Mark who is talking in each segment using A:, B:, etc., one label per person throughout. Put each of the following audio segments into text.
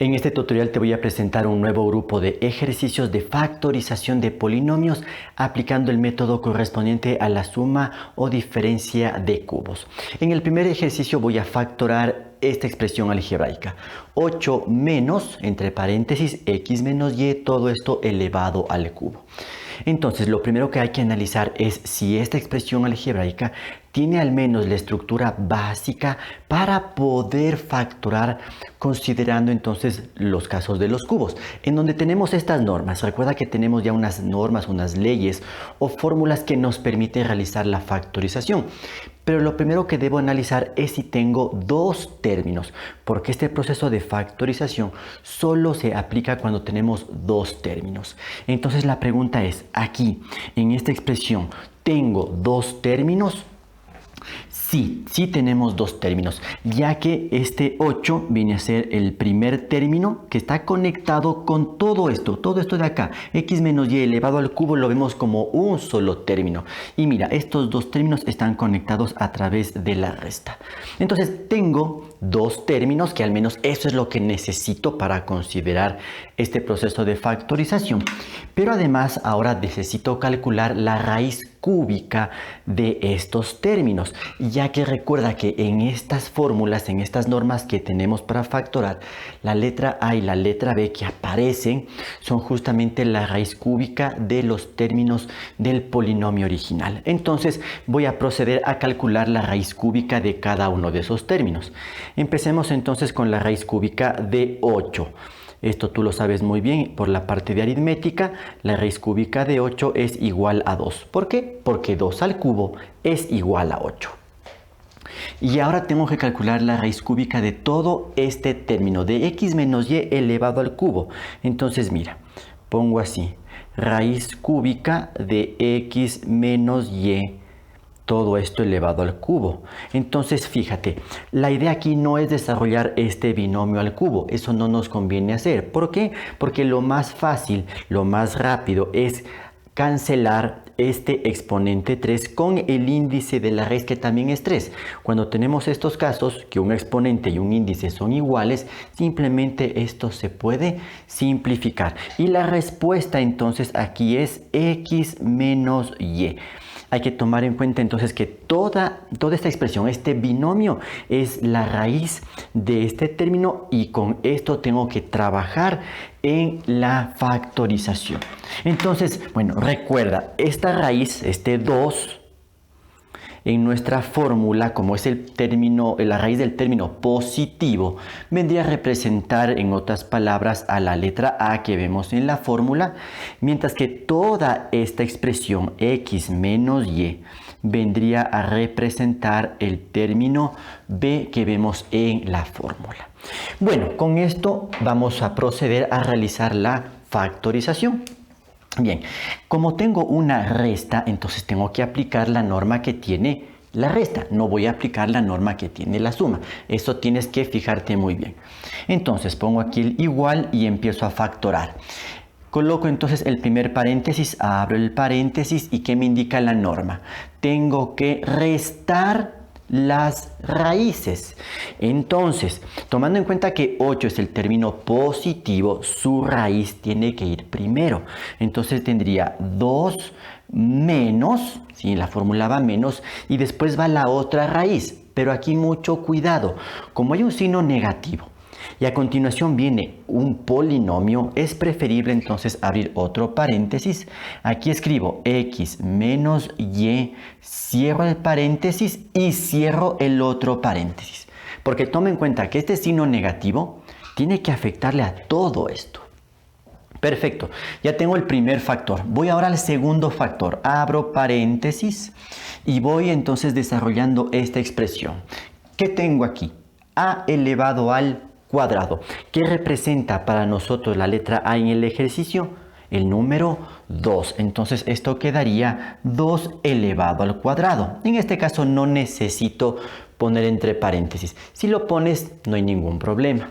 A: En este tutorial te voy a presentar un nuevo grupo de ejercicios de factorización de polinomios aplicando el método correspondiente a la suma o diferencia de cubos. En el primer ejercicio voy a factorar esta expresión algebraica. 8 menos, entre paréntesis, x menos y, todo esto elevado al cubo. Entonces, lo primero que hay que analizar es si esta expresión algebraica tiene al menos la estructura básica para poder factorar considerando entonces los casos de los cubos, en donde tenemos estas normas. Recuerda que tenemos ya unas normas, unas leyes o fórmulas que nos permiten realizar la factorización. Pero lo primero que debo analizar es si tengo dos términos, porque este proceso de factorización solo se aplica cuando tenemos dos términos. Entonces la pregunta es, aquí, en esta expresión, ¿tengo dos términos? Sí tenemos dos términos, ya que este 8 viene a ser el primer término que está conectado con todo esto de acá. X menos y elevado al cubo lo vemos como un solo término. Y mira, estos dos términos están conectados a través de la resta. Entonces tengo dos términos, que al menos eso es lo que necesito para considerar este proceso de factorización. Pero además ahora necesito calcular la raíz cúbica de estos términos, ya que recuerda que en estas fórmulas, en estas normas que tenemos para factorar, la letra A y la letra B que aparecen son justamente la raíz cúbica de los términos del polinomio original. Entonces voy a proceder a calcular la raíz cúbica de cada uno de esos términos. Empecemos entonces con la raíz cúbica de 8. Esto tú lo sabes muy bien por la parte de aritmética. La raíz cúbica de 8 es igual a 2. ¿Por qué? Porque 2 al cubo es igual a 8. Y ahora tengo que calcular la raíz cúbica de todo este término de x menos y elevado al cubo. Entonces mira, pongo así, raíz cúbica de x menos y, todo esto elevado al cubo. Entonces fíjate, la idea aquí no es desarrollar este binomio al cubo, eso no nos conviene hacer. ¿Por qué? Porque lo más fácil, lo más rápido es cancelar este exponente 3 con el índice de la raíz, que también es 3. Cuando tenemos estos casos, que un exponente y un índice son iguales, simplemente esto se puede simplificar. Y la respuesta entonces aquí es x menos y. Hay que tomar en cuenta entonces que toda esta expresión, este binomio, es la raíz de este término y con esto tengo que trabajar en la factorización. Entonces, bueno, recuerda, esta raíz, este 2, en nuestra fórmula, como es el término, la raíz del término positivo, vendría a representar, en otras palabras, a la letra A que vemos en la fórmula, mientras que toda esta expresión x menos y vendría a representar el término B que vemos en la fórmula. Bueno, con esto vamos a proceder a realizar la factorización. Bien, como tengo una resta, entonces tengo que aplicar la norma que tiene la resta. No voy a aplicar la norma que tiene la suma. Eso tienes que fijarte muy bien. Entonces pongo aquí el igual y empiezo a factorar. Coloco entonces el primer paréntesis, abro el paréntesis y ¿qué me indica la norma? Tengo que restar las raíces. Entonces, tomando en cuenta que 8 es el término positivo, su raíz tiene que ir primero. Entonces tendría 2 menos, ¿sí? La fórmula va menos y después va la otra raíz. Pero aquí mucho cuidado, como hay un signo negativo y a continuación viene un polinomio, es preferible entonces abrir otro paréntesis. Aquí escribo x menos y, cierro el paréntesis y cierro el otro paréntesis. Porque toma en cuenta que este signo negativo tiene que afectarle a todo esto. Perfecto, ya tengo el primer factor. Voy ahora al segundo factor. Abro paréntesis y voy entonces desarrollando esta expresión. ¿Qué tengo aquí? A elevado al cuadrado. ¿Qué representa para nosotros la letra A en el ejercicio? El número 2. Entonces esto quedaría 2 elevado al cuadrado. En este caso no necesito poner entre paréntesis. Si lo pones no hay ningún problema.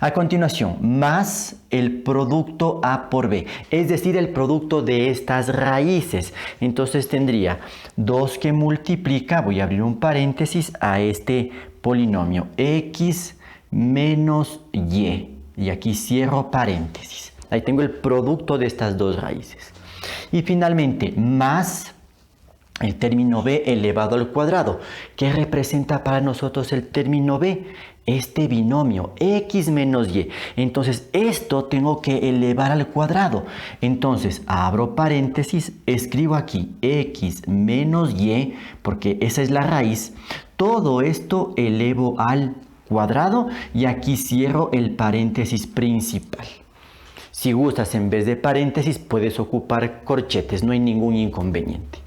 A: A continuación, más el producto A por B, es decir, el producto de estas raíces. Entonces tendría 2 que multiplica, voy a abrir un paréntesis, a este polinomio x menos y. y aquí cierro paréntesis. Ahí tengo el producto de estas dos raíces. Y finalmente, más el término b elevado al cuadrado. ¿Qué representa para nosotros el término b? Este binomio, x menos y. Entonces, esto tengo que elevar al cuadrado. Entonces, abro paréntesis, escribo aquí x menos y, porque esa es la raíz. Todo esto elevo al cuadrado y aquí cierro el paréntesis principal. Si gustas, en vez de paréntesis, puedes ocupar corchetes, no hay ningún inconveniente.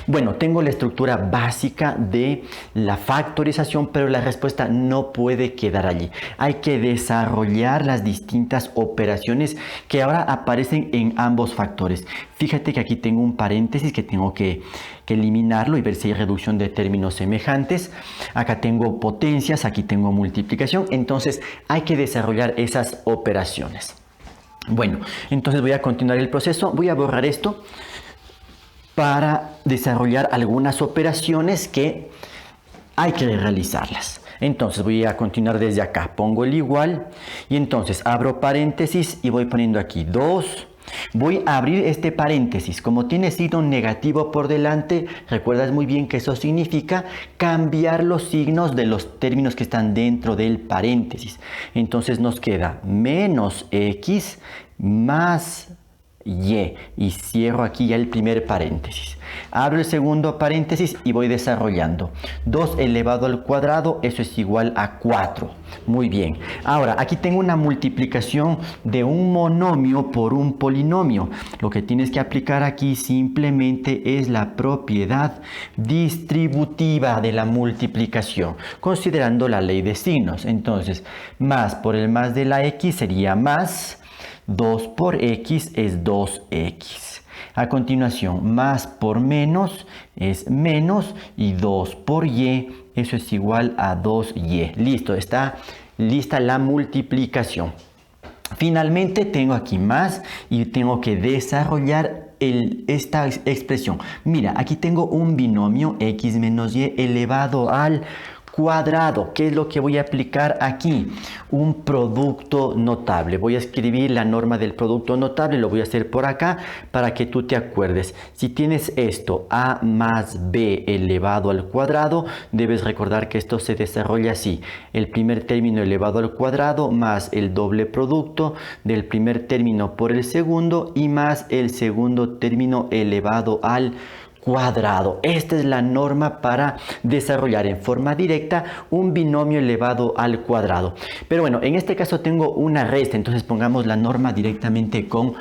A: Bueno, tengo la estructura básica de la factorización, pero la respuesta no puede quedar allí. Hay que desarrollar las distintas operaciones que ahora aparecen en ambos factores. Fíjate que aquí tengo un paréntesis que tengo que eliminarlo y ver si hay reducción de términos semejantes. Acá tengo potencias, aquí tengo multiplicación. Entonces hay que desarrollar esas operaciones. Bueno, entonces voy a continuar el proceso. Voy a borrar esto para desarrollar algunas operaciones que hay que realizarlas. Entonces voy a continuar desde acá. Pongo el igual y entonces abro paréntesis y voy poniendo aquí 2. Voy a abrir este paréntesis. Como tiene signo negativo por delante, recuerdas muy bien que eso significa cambiar los signos de los términos que están dentro del paréntesis. Entonces nos queda menos x más y cierro aquí ya el primer paréntesis. Abro el segundo paréntesis y voy desarrollando. 2 elevado al cuadrado, eso es igual a 4. Muy bien. Ahora, aquí tengo una multiplicación de un monomio por un polinomio. Lo que tienes que aplicar aquí simplemente es la propiedad distributiva de la multiplicación, considerando la ley de signos. Entonces, más por el más de la x sería más. 2 por x es 2x. A continuación, más por menos es menos y 2 por y, eso es igual a 2y. Listo, está lista la multiplicación. Finalmente tengo aquí más y tengo que desarrollar esta expresión. Mira, aquí tengo un binomio x menos y elevado al cuadrado. ¿Qué es lo que voy a aplicar aquí? Un producto notable. Voy a escribir la norma del producto notable, lo voy a hacer por acá para que tú te acuerdes. Si tienes esto, a más b elevado al cuadrado, debes recordar que esto se desarrolla así. El primer término elevado al cuadrado más el doble producto del primer término por el segundo y más el segundo término elevado al cuadrado. Esta es la norma para desarrollar en forma directa un binomio elevado al cuadrado. Pero bueno, en este caso tengo una resta, entonces pongamos la norma directamente con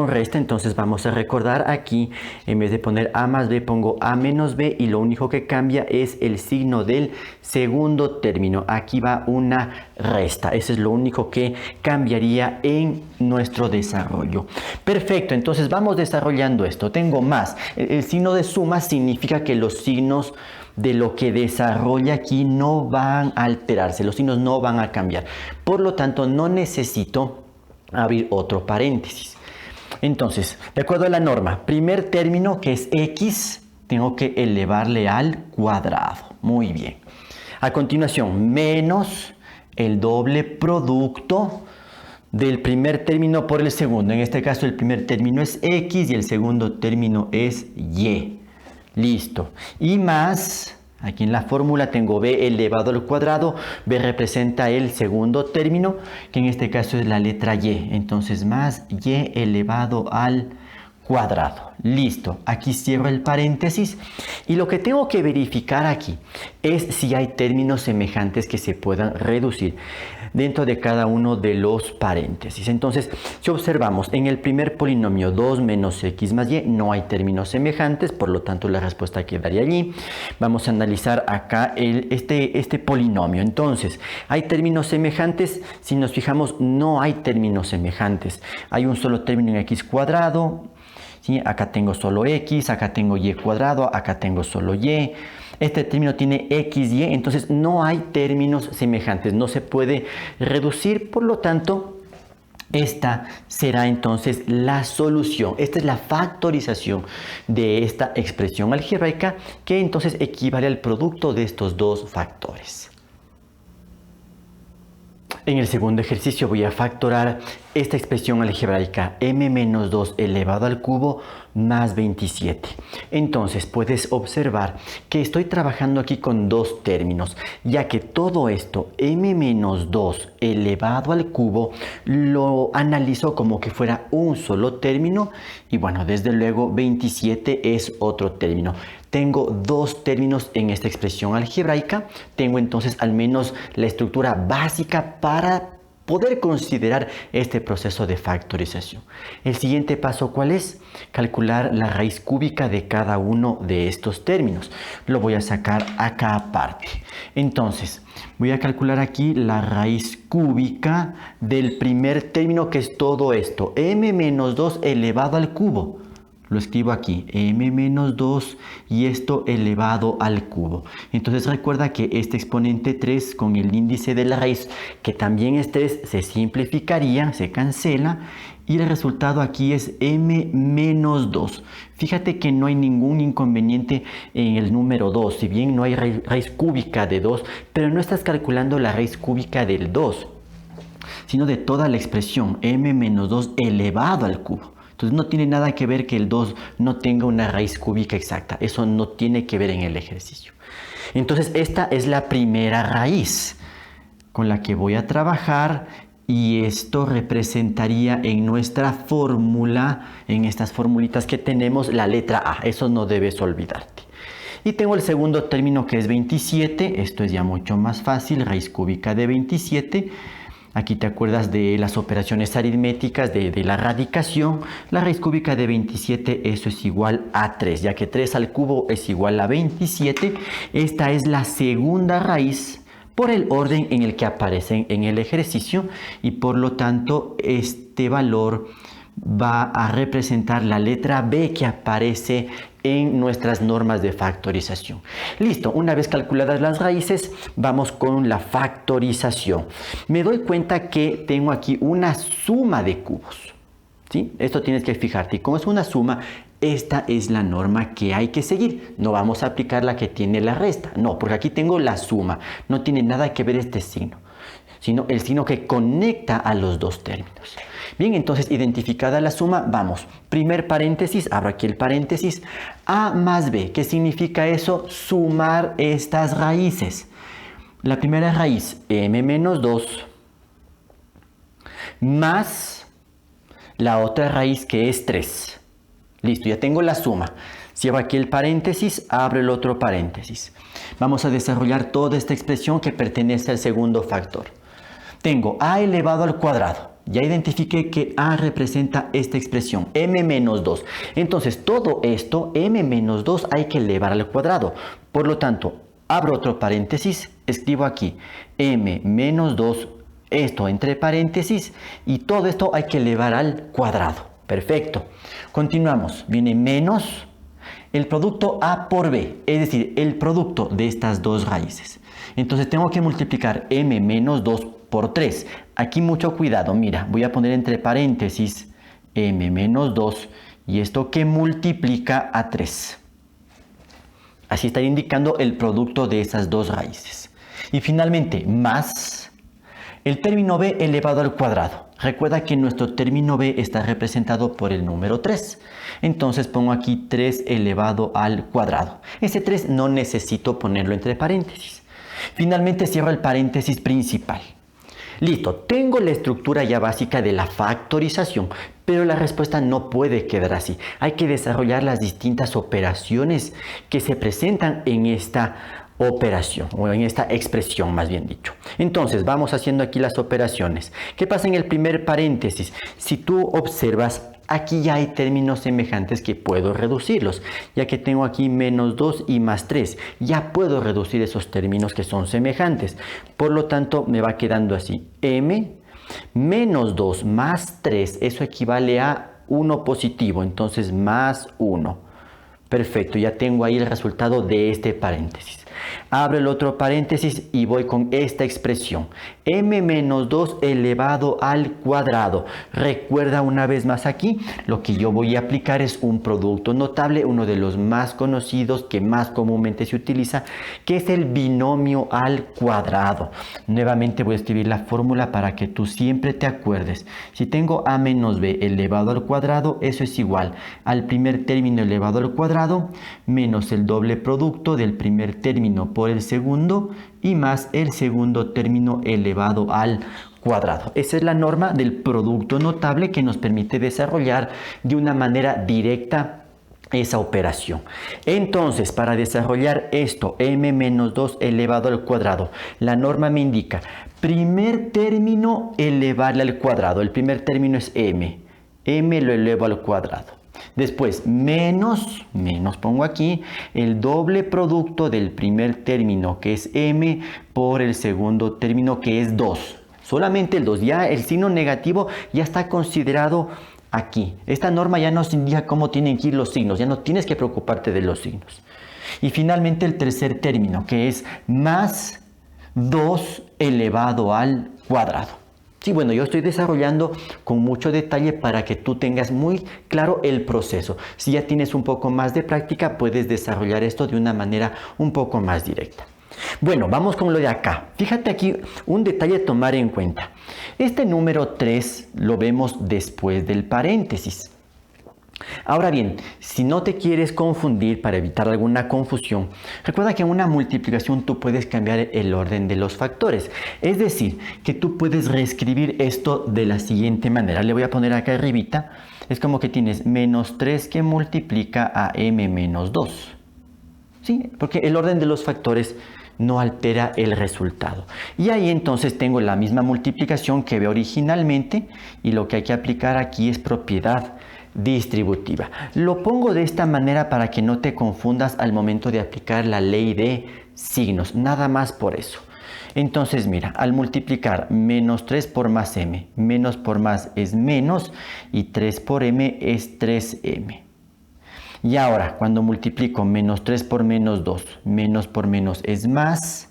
A: resta. Entonces vamos a recordar aquí, en vez de poner a más b, pongo a menos b y lo único que cambia es el signo del segundo término. Aquí va una resta. Eso es lo único que cambiaría en nuestro desarrollo. Perfecto, entonces vamos desarrollando esto. Tengo más. El signo de suma significa que los signos de lo que desarrolla aquí no van a alterarse, los signos no van a cambiar. Por lo tanto, no necesito abrir otro paréntesis. Entonces, de acuerdo a la norma, primer término que es x, tengo que elevarle al cuadrado. Muy bien. A continuación, menos el doble producto del primer término por el segundo. En este caso el primer término es x y el segundo término es y. Listo. Y más, aquí en la fórmula tengo b elevado al cuadrado. B representa el segundo término, que en este caso es la letra y. Entonces más y elevado al cuadrado. Listo. Aquí cierro el paréntesis. Y lo que tengo que verificar aquí es si hay términos semejantes que se puedan reducir dentro de cada uno de los paréntesis. Entonces, si observamos en el primer polinomio 2 menos x más y, no hay términos semejantes, por lo tanto la respuesta quedaría allí. Vamos a analizar acá este polinomio. Entonces, ¿hay términos semejantes? Si nos fijamos, no hay términos semejantes. Hay un solo término en x cuadrado. ¿Sí? Acá tengo solo x, acá tengo y cuadrado, acá tengo solo y. Este término tiene x, y, entonces no hay términos semejantes, no se puede reducir, por lo tanto, esta será entonces la solución. Esta es la factorización de esta expresión algebraica que entonces equivale al producto de estos dos factores. En el segundo ejercicio voy a factorar esta expresión algebraica m menos 2 elevado al cubo más 27. Entonces puedes observar que estoy trabajando aquí con dos términos, ya que todo esto m menos 2 elevado al cubo lo analizo como que fuera un solo término y bueno, desde luego 27 es otro término. Tengo dos términos en esta expresión algebraica. Tengo entonces al menos la estructura básica para poder considerar este proceso de factorización. El siguiente paso, ¿cuál es? Calcular la raíz cúbica de cada uno de estos términos. Lo voy a sacar acá aparte. Entonces, voy a calcular aquí la raíz cúbica del primer término, que es todo esto, m menos 2 elevado al cubo. Lo escribo aquí, m menos 2 y esto elevado al cubo. Entonces recuerda que este exponente 3 con el índice de la raíz, que también es 3, se simplificaría, se cancela. Y el resultado aquí es m menos 2. Fíjate que no hay ningún inconveniente en el número 2. Si bien no hay raíz cúbica de 2, pero no estás calculando la raíz cúbica del 2, sino de toda la expresión m menos 2 elevado al cubo. Entonces no tiene nada que ver que el 2 no tenga una raíz cúbica exacta. Eso no tiene que ver en el ejercicio. Entonces esta es la primera raíz con la que voy a trabajar y esto representaría en nuestra fórmula, en estas formulitas que tenemos, la letra A. Eso no debes olvidarte. Y tengo el segundo término que es 27. Esto es ya mucho más fácil, raíz cúbica de 27. Aquí te acuerdas de las operaciones aritméticas de la radicación. La raíz cúbica de 27, eso es igual a 3, ya que 3 al cubo es igual a 27. Esta es la segunda raíz por el orden en el que aparecen en el ejercicio y por lo tanto este valor va a representar la letra B que aparece en nuestras normas de factorización. Listo, una vez calculadas las raíces, vamos con la factorización. Me doy cuenta que tengo aquí una suma de cubos, ¿sí? Esto tienes que fijarte, y como es una suma, esta es la norma que hay que seguir. No vamos a aplicar la que tiene la resta, no, porque aquí tengo la suma, no tiene nada que ver este signo, sino el signo que conecta a los dos términos. Bien, entonces identificada la suma, vamos. Primer paréntesis, abro aquí el paréntesis, A más B. ¿Qué significa eso? Sumar estas raíces. La primera raíz, m menos 2, más la otra raíz que es 3. Listo, ya tengo la suma. Cierro aquí el paréntesis, abro el otro paréntesis. Vamos a desarrollar toda esta expresión que pertenece al segundo factor. Tengo a elevado al cuadrado. Ya identifiqué que a representa esta expresión, m menos 2. Entonces, todo esto, m menos 2, hay que elevar al cuadrado. Por lo tanto, abro otro paréntesis, escribo aquí m menos 2, esto entre paréntesis, y todo esto hay que elevar al cuadrado. Perfecto. Continuamos. Viene menos el producto a por b, es decir, el producto de estas dos raíces. Entonces, tengo que multiplicar m menos 2 por 3. Aquí mucho cuidado, mira, voy a poner entre paréntesis m menos 2 y esto que multiplica a 3. Así está indicando el producto de esas dos raíces. Y finalmente, más el término b elevado al cuadrado. Recuerda que nuestro término b está representado por el número 3. Entonces pongo aquí 3 elevado al cuadrado. Ese 3 no necesito ponerlo entre paréntesis. Finalmente cierro el paréntesis principal. Listo, tengo la estructura ya básica de la factorización, pero la respuesta no puede quedar así. Hay que desarrollar las distintas operaciones que se presentan en esta operación, o en esta expresión más bien dicho. Entonces, vamos haciendo aquí las operaciones. ¿Qué pasa en el primer paréntesis? Si tú observas, aquí ya hay términos semejantes que puedo reducirlos, ya que tengo aquí menos 2 y más 3. Ya puedo reducir esos términos que son semejantes. Por lo tanto, me va quedando así. M menos 2 más 3, eso equivale a 1 positivo, entonces más 1. Perfecto, ya tengo ahí el resultado de este paréntesis. Abro el otro paréntesis y voy con esta expresión. M menos 2 elevado al cuadrado. Recuerda una vez más aquí, lo que yo voy a aplicar es un producto notable, uno de los más conocidos que más comúnmente se utiliza, que es el binomio al cuadrado. Nuevamente voy a escribir la fórmula para que tú siempre te acuerdes. Si tengo a menos b elevado al cuadrado, eso es igual al primer término elevado al cuadrado menos el doble producto del primer término por el segundo y más el segundo término elevado al cuadrado. Esa es la norma del producto notable que nos permite desarrollar de una manera directa esa operación. Entonces, para desarrollar esto, m menos 2 elevado al cuadrado, la norma me indica primer término elevarle al cuadrado. El primer término es m lo elevo al cuadrado. Después, menos pongo aquí, el doble producto del primer término, que es m, por el segundo término, que es 2. Solamente el 2, ya el signo negativo ya está considerado aquí. Esta norma ya nos indica cómo tienen que ir los signos, ya no tienes que preocuparte de los signos. Y finalmente el tercer término, que es más 2 elevado al cuadrado. Sí, bueno, yo estoy desarrollando con mucho detalle para que tú tengas muy claro el proceso. Si ya tienes un poco más de práctica, puedes desarrollar esto de una manera un poco más directa. Bueno, vamos con lo de acá. Fíjate aquí un detalle a tomar en cuenta. Este número 3 lo vemos después del paréntesis. Ahora bien, si no te quieres confundir, para evitar alguna confusión, recuerda que en una multiplicación tú puedes cambiar el orden de los factores. Es decir, que tú puedes reescribir esto de la siguiente manera. Le voy a poner acá arribita. Es como que tienes menos 3 que multiplica a m menos 2. ¿Sí? Porque el orden de los factores no altera el resultado. Y ahí entonces tengo la misma multiplicación que veo originalmente y lo que hay que aplicar aquí es propiedad distributiva. Lo pongo de esta manera para que no te confundas al momento de aplicar la ley de signos, nada más por eso. Entonces mira, al multiplicar menos 3 por más m, menos por más es menos y 3 por m es 3m. Y ahora cuando multiplico menos 3 por menos 2, menos por menos es más,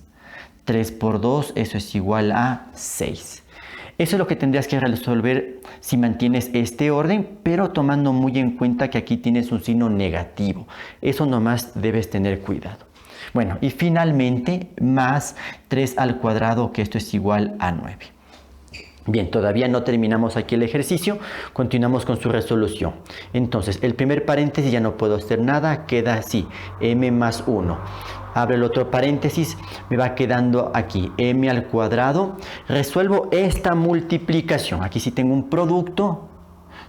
A: 3 por 2 eso es igual a 6. Eso es lo que tendrías que resolver si mantienes este orden, pero tomando muy en cuenta que aquí tienes un signo negativo. Eso nomás debes tener cuidado. Bueno, y finalmente más 3 al cuadrado, que esto es igual a 9. Bien, todavía no terminamos aquí el ejercicio, continuamos con su resolución. Entonces, el primer paréntesis ya no puedo hacer nada, queda así, m más 1. Abro el otro paréntesis, me va quedando aquí m al cuadrado. Resuelvo esta multiplicación. Aquí sí tengo un producto,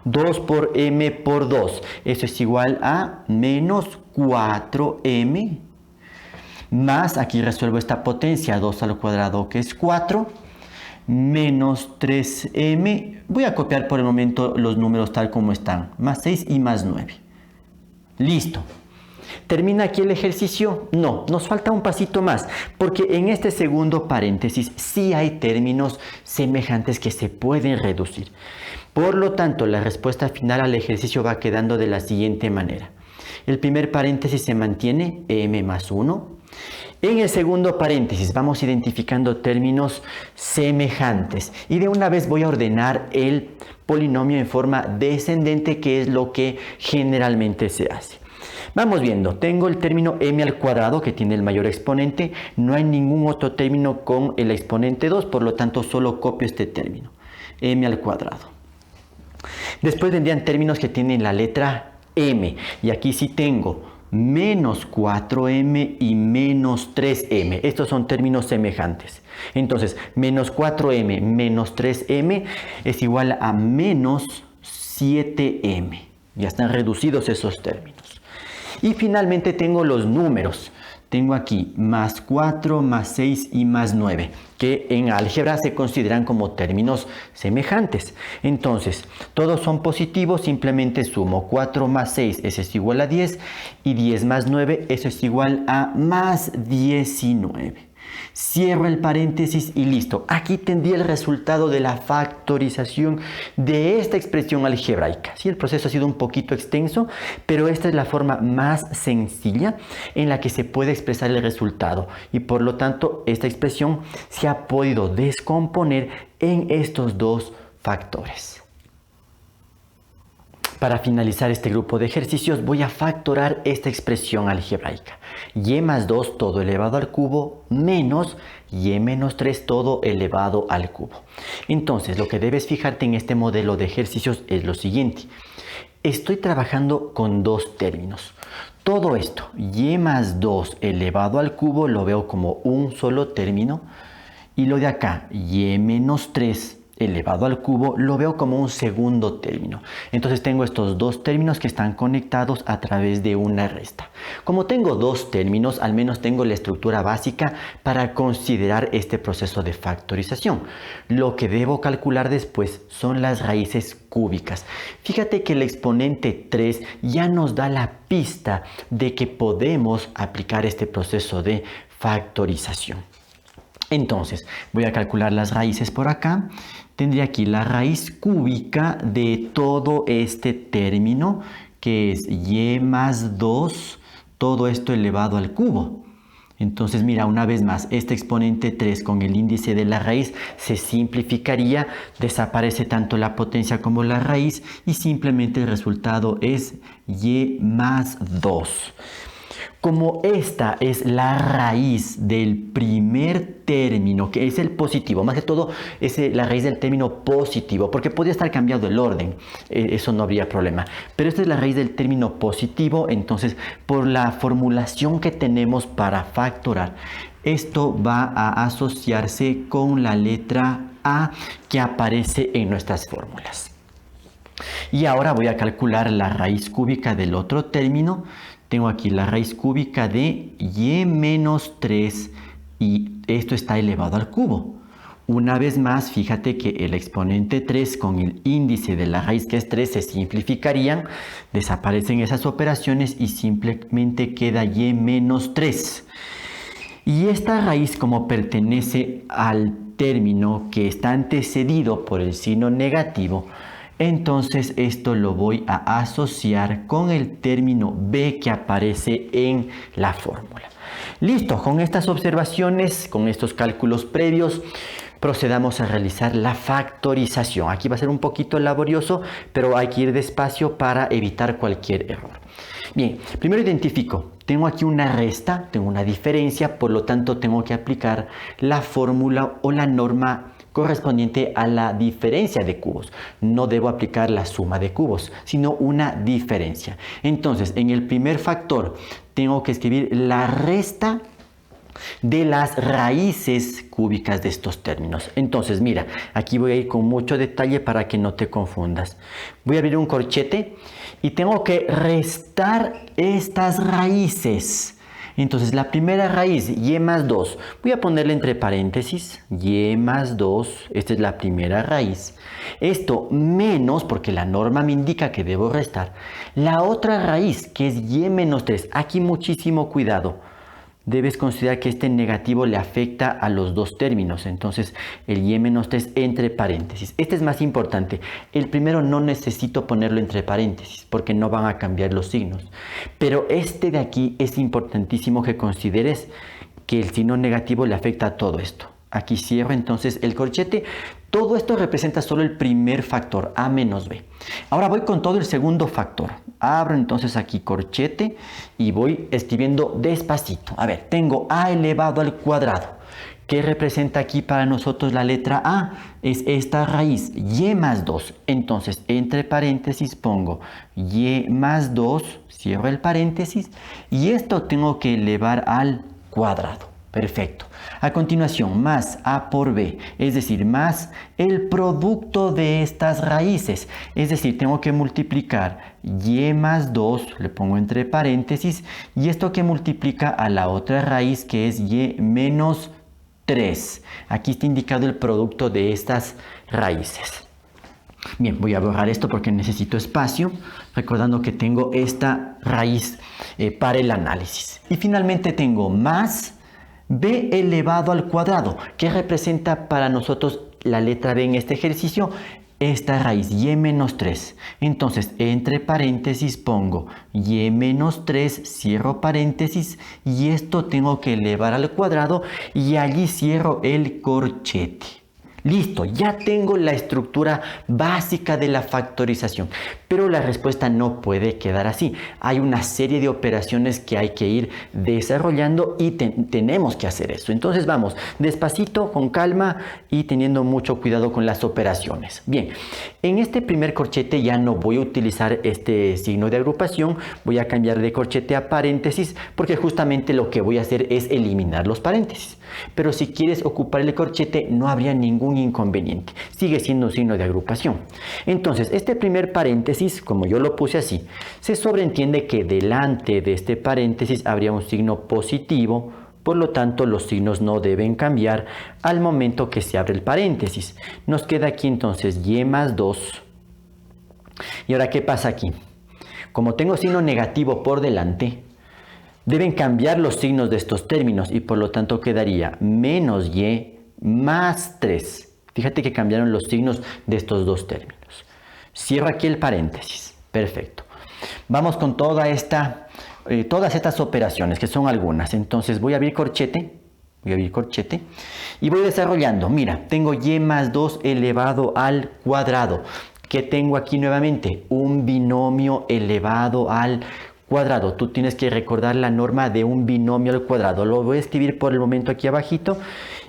A: 2 por m por 2. Eso es igual a menos 4m. Más, aquí resuelvo esta potencia, 2 al cuadrado, que es 4. Menos 3m. Voy a copiar por el momento los números tal como están. Más 6 y más 9. Listo. ¿Termina aquí el ejercicio? No, nos falta un pasito más, porque en este segundo paréntesis sí hay términos semejantes que se pueden reducir. Por lo tanto, la respuesta final al ejercicio va quedando de la siguiente manera. El primer paréntesis se mantiene, m más 1. En el segundo paréntesis vamos identificando términos semejantes y de una vez voy a ordenar el polinomio en forma descendente, que es lo que generalmente se hace. Vamos viendo, tengo el término m al cuadrado que tiene el mayor exponente, no hay ningún otro término con el exponente 2, por lo tanto solo copio este término, m al cuadrado. Después vendrían términos que tienen la letra m, y aquí sí tengo menos 4m y menos 3m. Estos son términos semejantes. Entonces, menos 4m menos 3m es igual a menos 7m. Ya están reducidos esos términos. Y finalmente tengo los números. Tengo aquí más 4, más 6 y más 9, que en álgebra se consideran como términos semejantes. Entonces, todos son positivos, simplemente sumo 4 más 6, eso es igual a 10, y 10 más 9, eso es igual a más 19. Cierro el paréntesis y listo. Aquí tendría el resultado de la factorización de esta expresión algebraica. Sí, el proceso ha sido un poquito extenso, pero esta es la forma más sencilla en la que se puede expresar el resultado. Y por lo tanto, esta expresión se ha podido descomponer en estos dos factores. Para finalizar este grupo de ejercicios voy a factorar esta expresión algebraica. Y más 2 todo elevado al cubo menos y menos 3 todo elevado al cubo. Entonces lo que debes fijarte en este modelo de ejercicios es lo siguiente. Estoy trabajando con dos términos. Todo esto, y más 2 elevado al cubo, lo veo como un solo término. Y lo de acá, y menos 3 elevado al cubo, lo veo como un segundo término. Entonces tengo estos dos términos que están conectados a través de una resta. Como tengo dos términos, al menos tengo la estructura básica para considerar este proceso de factorización. Lo que debo calcular después son las raíces cúbicas. Fíjate que el exponente 3 ya nos da la pista de que podemos aplicar este proceso de factorización. Entonces, voy a calcular las raíces por acá. Tendría aquí la raíz cúbica de todo este término, que es y más 2, todo esto elevado al cubo. Entonces, mira, una vez más, este exponente 3 con el índice de la raíz se simplificaría, desaparece tanto la potencia como la raíz y simplemente el resultado es y más 2. Como esta es la raíz del primer término, que es el positivo, más que todo es la raíz del término positivo, porque podría estar cambiado el orden, eso no habría problema. Pero esta es la raíz del término positivo, entonces por la formulación que tenemos para factorar, esto va a asociarse con la letra A que aparece en nuestras fórmulas. Y ahora voy a calcular la raíz cúbica del otro término. Tengo aquí la raíz cúbica de y menos 3 y esto está elevado al cubo. Una vez más, fíjate que el exponente 3 con el índice de la raíz que es 3 se simplificarían, desaparecen esas operaciones y simplemente queda y menos 3. Y esta raíz, como pertenece al término que está antecedido por el signo negativo, entonces esto lo voy a asociar con el término B que aparece en la fórmula. Listo, con estas observaciones, con estos cálculos previos, procedamos a realizar la factorización. Aquí va a ser un poquito laborioso, pero hay que ir despacio para evitar cualquier error. Bien, primero identifico, tengo aquí una resta, tengo una diferencia, por lo tanto tengo que aplicar la fórmula o la norma correspondiente a la diferencia de cubos. No debo aplicar la suma de cubos, sino una diferencia. Entonces, en el primer factor tengo que escribir la resta de las raíces cúbicas de estos términos. Entonces, mira, aquí voy a ir con mucho detalle para que no te confundas. Voy a abrir un corchete y tengo que restar estas raíces. Entonces, la primera raíz, y más 2, voy a ponerle entre paréntesis, y más 2, esta es la primera raíz. Esto menos, porque la norma me indica que debo restar, la otra raíz, que es y menos 3. Aquí muchísimo cuidado. Debes considerar que este negativo le afecta a los dos términos. Entonces, el y menos 3 entre paréntesis. Este es más importante. El primero no necesito ponerlo entre paréntesis porque no van a cambiar los signos. Pero este de aquí es importantísimo que consideres que el signo negativo le afecta a todo esto. Aquí cierro entonces el corchete. Todo esto representa solo el primer factor, A menos B. Ahora voy con todo el segundo factor. Abro entonces aquí corchete y voy escribiendo despacito. A ver, tengo A elevado al cuadrado. ¿Qué representa aquí para nosotros la letra A? Es esta raíz, y más 2. Entonces, entre paréntesis pongo y más 2, cierro el paréntesis, y esto tengo que elevar al cuadrado. Perfecto. A continuación, más A por B, es decir, más el producto de estas raíces. Es decir, tengo que multiplicar y más 2, le pongo entre paréntesis, y esto que multiplica a la otra raíz que es y menos 3. Aquí está indicado el producto de estas raíces. Bien, voy a borrar esto porque necesito espacio, recordando que tengo esta raíz para el análisis. Y finalmente tengo más b elevado al cuadrado. ¿Qué representa para nosotros la letra b en este ejercicio? Esta raíz, y menos 3. Entonces, entre paréntesis pongo y menos 3, cierro paréntesis, y esto tengo que elevar al cuadrado, y allí cierro el corchete. Listo, ya tengo la estructura básica de la factorización, pero la respuesta no puede quedar así. Hay una serie de operaciones que hay que ir desarrollando y tenemos que hacer eso. Entonces vamos despacito, con calma y teniendo mucho cuidado con las operaciones. Bien, en este primer corchete ya no voy a utilizar este signo de agrupación, voy a cambiar de corchete a paréntesis porque justamente lo que voy a hacer es eliminar los paréntesis. Pero si quieres ocupar el corchete no habría ningún inconveniente, sigue siendo un signo de agrupación. Entonces este primer paréntesis, como yo lo puse así, se sobreentiende que delante de este paréntesis habría un signo positivo, por lo tanto los signos no deben cambiar al momento que se abre el paréntesis. Nos queda aquí entonces y más 2. Y ahora, ¿qué pasa aquí? Como tengo signo negativo por delante, deben cambiar los signos de estos términos y por lo tanto quedaría menos y más 3. Fíjate que cambiaron los signos de estos dos términos. Cierro aquí el paréntesis. Perfecto. Vamos con todas estas operaciones, que son algunas. Entonces voy a abrir corchete. Y voy desarrollando. Mira, tengo y más 2 elevado al cuadrado. ¿Qué tengo aquí nuevamente? Un binomio elevado al cuadrado. Tú tienes que recordar la norma de un binomio al cuadrado. Lo voy a escribir por el momento aquí abajito.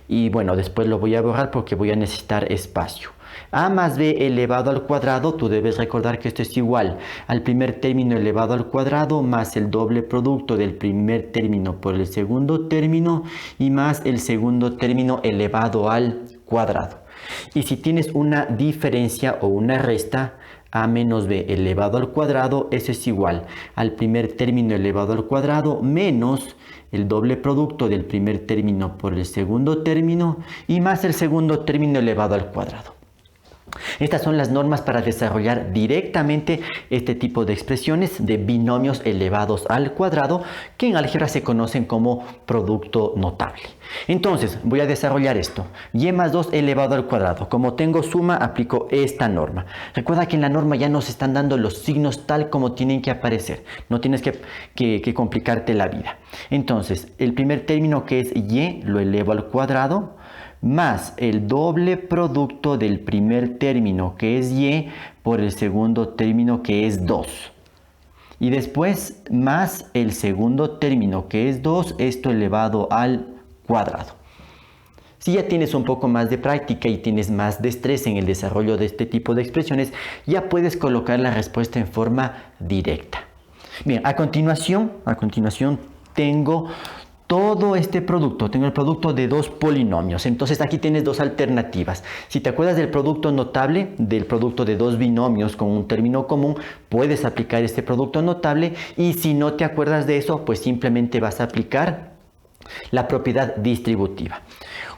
A: Y bueno, después lo voy a borrar porque voy a necesitar espacio. A más b elevado al cuadrado, tú debes recordar que esto es igual al primer término elevado al cuadrado más el doble producto del primer término por el segundo término y más el segundo término elevado al cuadrado. Y si tienes una diferencia o una resta, a menos b elevado al cuadrado, eso es igual al primer término elevado al cuadrado menos el doble producto del primer término por el segundo término y más el segundo término elevado al cuadrado. Estas son las normas para desarrollar directamente este tipo de expresiones de binomios elevados al cuadrado que en álgebra se conocen como producto notable. Entonces voy a desarrollar esto. Y más 2 elevado al cuadrado. Como tengo suma, aplico esta norma. Recuerda que en la norma ya nos están dando los signos tal como tienen que aparecer. No tienes que complicarte la vida. Entonces el primer término, que es y, lo elevo al cuadrado, más el doble producto del primer término, que es y, por el segundo término, que es 2. Y después más el segundo término, que es 2, esto elevado al cuadrado. Si ya tienes un poco más de práctica y tienes más destreza en el desarrollo de este tipo de expresiones, ya puedes colocar la respuesta en forma directa. Bien, a continuación tengo todo este producto, tengo el producto de dos polinomios. Entonces aquí tienes dos alternativas. Si te acuerdas del producto notable, del producto de dos binomios con un término común, puedes aplicar este producto notable. Y si no te acuerdas de eso, pues simplemente vas a aplicar la propiedad distributiva.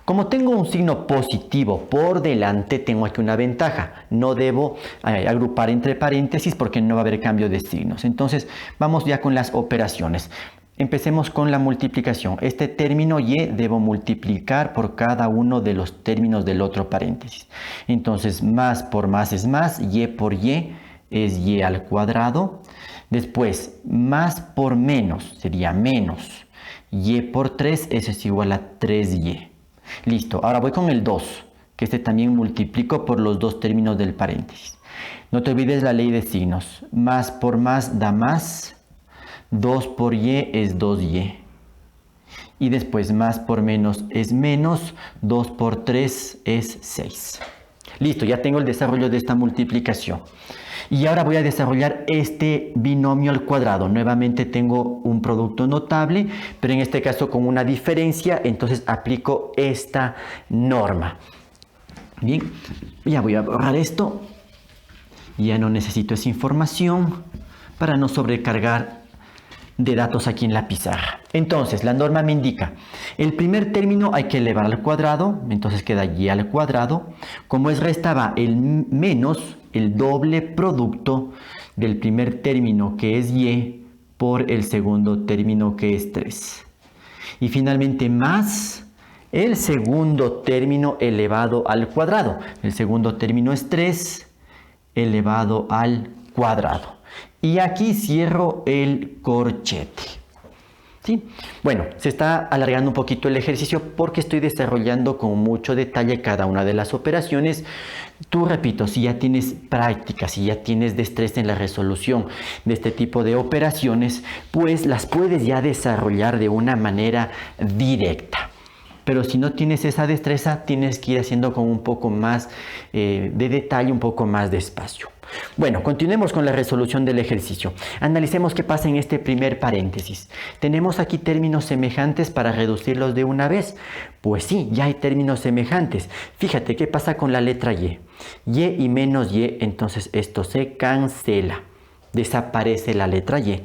A: Como tengo un signo positivo por delante, tengo aquí una ventaja. No debo agrupar entre paréntesis porque no va a haber cambio de signos. Entonces vamos ya con las operaciones. Empecemos con la multiplicación. Este término y debo multiplicar por cada uno de los términos del otro paréntesis. Entonces más por más es más, y por y es y al cuadrado. Después más por menos sería menos, y por 3, eso es igual a 3y. Listo, ahora voy con el 2, que este también multiplico por los dos términos del paréntesis. No te olvides la ley de signos. Más por más da más. 2 por y es 2y. Y después más por menos es menos. 2 por 3 es 6. Listo, ya tengo el desarrollo de esta multiplicación. Y ahora voy a desarrollar este binomio al cuadrado. Nuevamente tengo un producto notable, pero en este caso con una diferencia. Entonces aplico esta norma. Bien, ya voy a borrar esto. Ya no necesito esa información para no sobrecargar de datos aquí en la pizarra. Entonces la norma me indica el primer término hay que elevar al cuadrado, entonces queda y al cuadrado. Como es resta, va el menos el doble producto del primer término, que es y, por el segundo término, que es 3. Y finalmente más el segundo término elevado al cuadrado. El segundo término es 3 elevado al cuadrado. Y aquí cierro el corchete. ¿Sí? Bueno, se está alargando un poquito el ejercicio porque estoy desarrollando con mucho detalle cada una de las operaciones. Tú, repito, si ya tienes práctica, si ya tienes destreza en la resolución de este tipo de operaciones, pues las puedes ya desarrollar de una manera directa. Pero si no tienes esa destreza, tienes que ir haciendo con un poco más de detalle, un poco más despacio. Bueno, continuemos con la resolución del ejercicio. Analicemos qué pasa en este primer paréntesis. ¿Tenemos aquí términos semejantes para reducirlos de una vez? Pues sí, ya hay términos semejantes. Fíjate qué pasa con la letra Y. Y y menos Y, entonces esto se cancela. Desaparece la letra Y.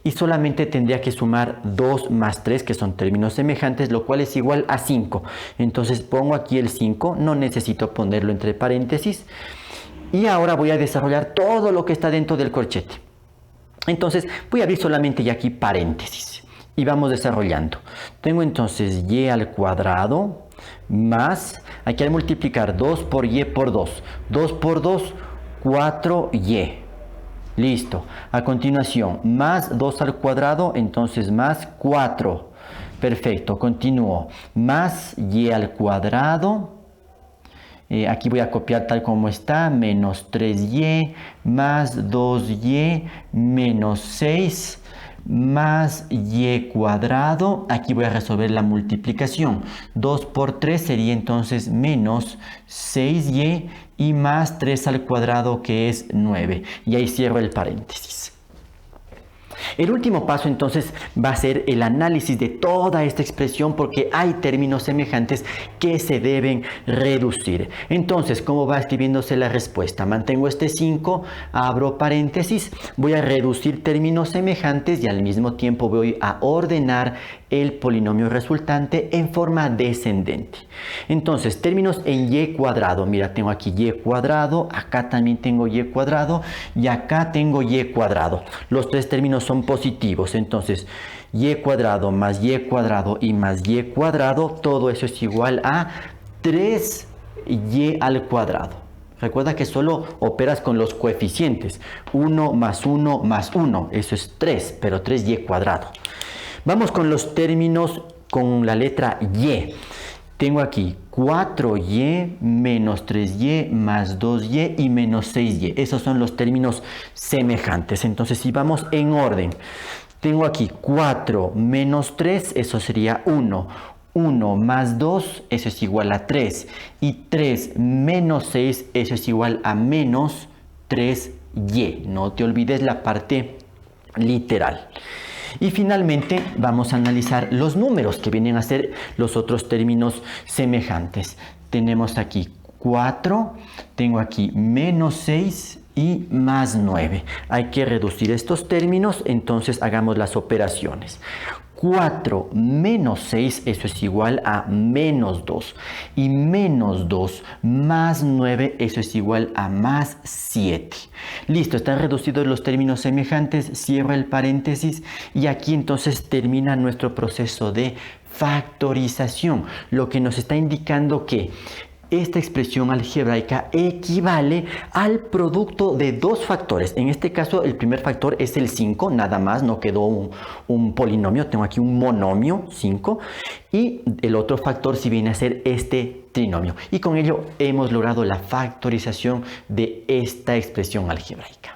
A: Y solamente tendría que sumar 2 más 3, que son términos semejantes, lo cual es igual a 5. Entonces pongo aquí el 5, no necesito ponerlo entre paréntesis. Y ahora voy a desarrollar todo lo que está dentro del corchete. Entonces voy a abrir solamente ya aquí paréntesis. Y vamos desarrollando. Tengo entonces y al cuadrado más, aquí al multiplicar 2 por y por 2. 2 por 2, 4y. Listo. A continuación, más 2 al cuadrado, entonces más 4. Perfecto, continúo. Más y al cuadrado. Aquí voy a copiar tal como está. Menos 3y más 2y menos 6 más y cuadrado. Aquí voy a resolver la multiplicación. 2 por 3 sería entonces menos 6y y más 3 al cuadrado, que es 9. Y ahí cierro el paréntesis. El último paso entonces va a ser el análisis de toda esta expresión, porque hay términos semejantes que se deben reducir. Entonces, ¿cómo va escribiéndose la respuesta? Mantengo este 5, abro paréntesis, voy a reducir términos semejantes y al mismo tiempo voy a ordenar el polinomio resultante en forma descendente. Entonces, términos en y cuadrado. Mira, tengo aquí y cuadrado, acá también tengo y cuadrado y acá tengo y cuadrado. Los tres términos son positivos. Entonces, y cuadrado más y cuadrado y más y cuadrado, todo eso es igual a 3y al cuadrado. Recuerda que solo operas con los coeficientes. 1 más 1 más 1. Eso es 3, pero 3y cuadrado. Vamos con los términos con la letra Y. Tengo aquí 4y menos 3y más 2y y menos 6y. Esos son los términos semejantes. Entonces, si vamos en orden, tengo aquí 4 menos 3, eso sería 1. 1 más 2, eso es igual a 3. Y 3 menos 6, eso es igual a menos 3y. No te olvides la parte literal. Y finalmente vamos a analizar los números que vienen a ser los otros términos semejantes. Tenemos aquí 4, tengo aquí menos 6 y más 9. Hay que reducir estos términos, entonces hagamos las operaciones. 4 menos 6, eso es igual a menos 2. Y menos 2 más 9, eso es igual a más 7. Listo, están reducidos los términos semejantes. Cierro el paréntesis y aquí entonces termina nuestro proceso de factorización, lo que nos está indicando que esta expresión algebraica equivale al producto de dos factores. En este caso, el primer factor es el 5, nada más, no quedó un polinomio, tengo aquí un monomio, 5, y el otro factor sí viene a ser este trinomio. Y con ello hemos logrado la factorización de esta expresión algebraica.